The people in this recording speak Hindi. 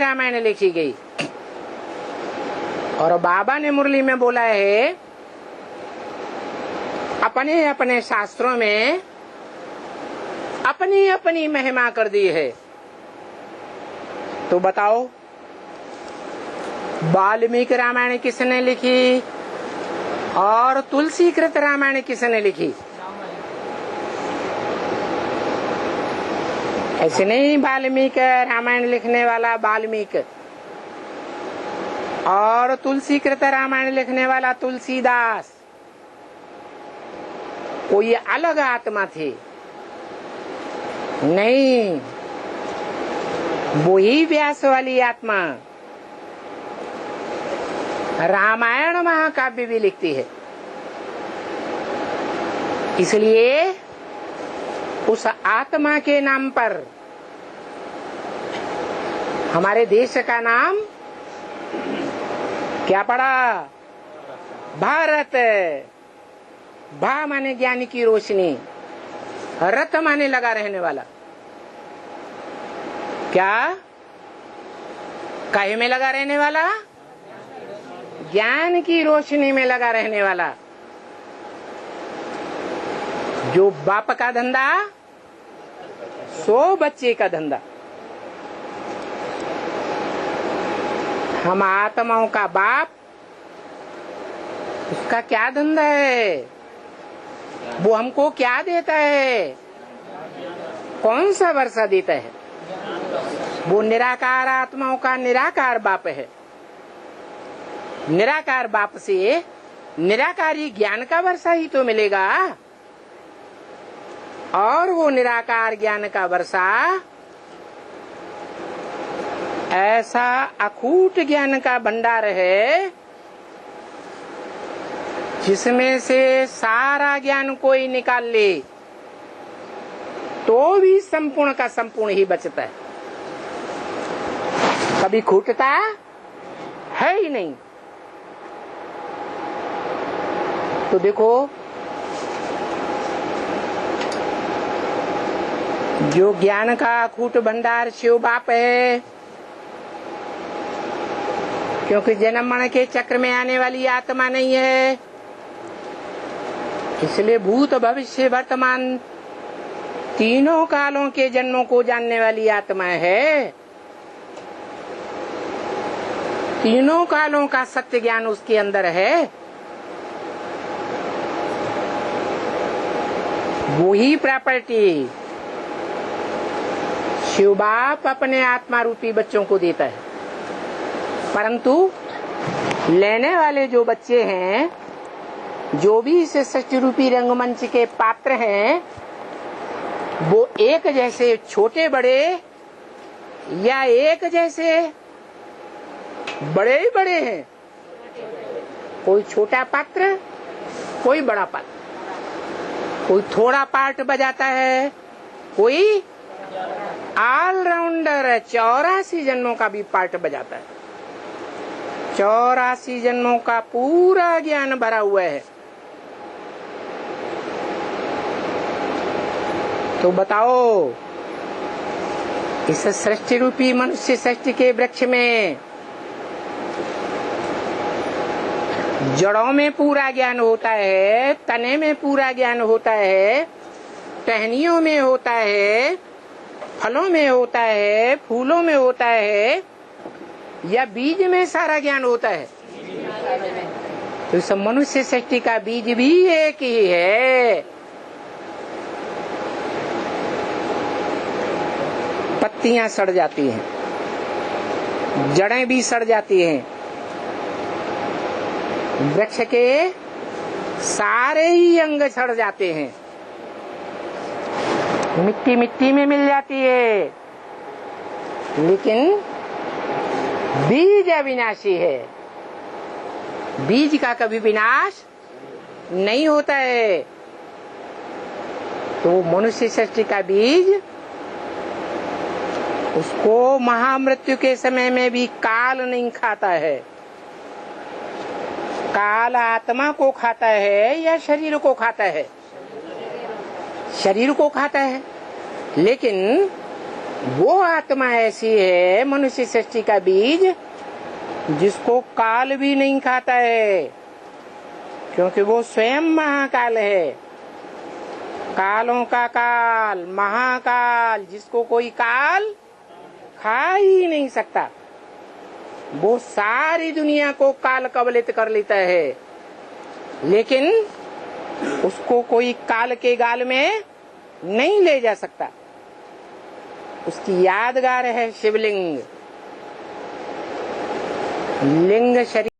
रामायण लिखी गई। और बाबा ने मुरली में बोला है, अपने अपने शास्त्रों में अपनी अपनी महिमा कर दी है। तो बताओ, वाल्मीकि रामायण किसने लिखी और तुलसी कृत रामायण किसने लिखी? ऐसे नहीं, वाल्मीकि रामायण लिखने वाला वाल्मीकि और तुलसी कृत रामायण लिखने वाला तुलसीदास कोई अलग आत्मा थे? नहीं, वही व्यास वाली आत्मा रामायण महाकाव्य भी लिखती है। इसलिए उस आत्मा के नाम पर हमारे देश का नाम क्या पड़ा? भारत। भा माने ज्ञान की रोशनी, रत माने लगा रहने वाला। क्या काहे में लगा रहने वाला? ज्ञान की रोशनी में लगा रहने वाला। जो बाप का धंधा सो बच्चे का धंधा। हम आत्माओं का बाप, उसका क्या धंधा है? वो हमको क्या देता है? कौन सा वर्षा देता है? वो निराकार आत्माओं का निराकार बाप है। निराकार बाप से निराकारी ज्ञान का वर्षा ही तो मिलेगा। और वो निराकार ज्ञान का वर्षा ऐसा अखूट ज्ञान का भंडार है जिसमें से सारा ज्ञान कोई निकाल ले तो भी संपूर्ण का संपूर्ण ही बचता है, कभी खूटता है ही नहीं। तो देखो, जो ज्ञान का अखूट भंडार शिव बाप है, क्योंकि जन्म मरण के चक्र में आने वाली आत्मा नहीं है, इसलिए भूत भविष्य वर्तमान तीनों कालों के जन्मों को जानने वाली आत्मा है। तीनों कालों का सत्य ज्ञान उसके अंदर है। वही प्रॉपर्टी शिव बाप अपने आत्मा रूपी बच्चों को देता है। परंतु लेने वाले जो बच्चे हैं, जो भी इस सृष्टि रूपी रंगमंच के पात्र हैं, वो एक जैसे छोटे बड़े या एक जैसे बड़े ही बड़े हैं। कोई छोटा पात्र, कोई बड़ा पात्र, कोई थोड़ा पार्ट बजाता है, कोई ऑलराउंडर 84 जन्मों का भी पार्ट बजाता है। 84 जन्मों का पूरा ज्ञान भरा हुआ है। तो बताओ, इस सृष्टि रूपी मनुष्य सृष्टि के वृक्ष में जड़ों में पूरा ज्ञान होता है, तने में पूरा ज्ञान होता है, टहनियों में होता है, फलों में होता है, फूलों में होता है, या बीज में सारा ज्ञान होता है? तो इस मनुष्य सृष्टि का बीज भी एक ही है। पत्तियां सड़ जाती हैं, जड़ें भी सड़ जाती हैं, वृक्ष के सारे ही अंग सड़ जाते हैं, मिट्टी मिट्टी में मिल जाती है, लेकिन बीज अविनाशी है। बीज का कभी विनाश नहीं होता है। तो मनुष्य सृष्टि का बीज, उसको महामृत्यु के समय में भी काल नहीं खाता है। काल आत्मा को खाता है या शरीर को खाता है? शरीर को खाता है। लेकिन वो आत्मा ऐसी है, मनुष्य सृष्टि का बीज, जिसको काल भी नहीं खाता है, क्योंकि वो स्वयं महाकाल है। कालों का काल, महाकाल, जिसको कोई काल खा ही नहीं सकता, वो सारी दुनिया को काल कबलित कर लेता है, लेकिन उसको कोई काल के गाल में नहीं ले जा सकता। उसकी यादगार है शिवलिंग। लिंग शरीर